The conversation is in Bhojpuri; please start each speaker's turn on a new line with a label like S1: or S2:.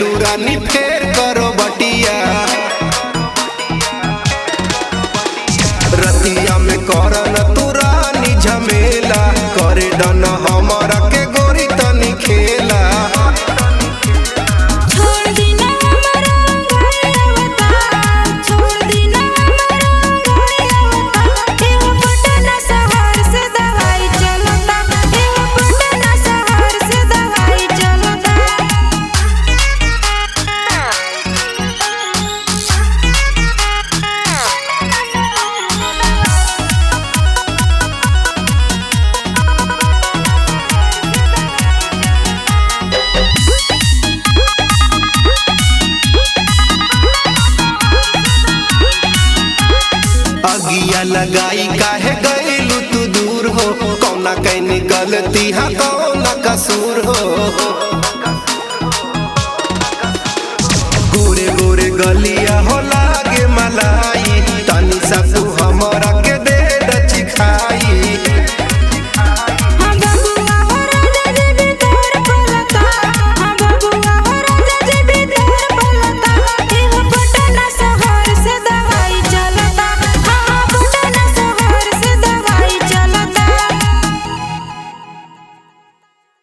S1: गईलू रानी फेर करो बटिया रतिया में करन तू रानी झमेला करे डन हमारा के गोरी तनी खेला अगिया लगाई काहे गईलू तू दूर हो कौना कहीं गलती है कौना कसूर हो गोरे गोरे गलिया हो लागे मलाई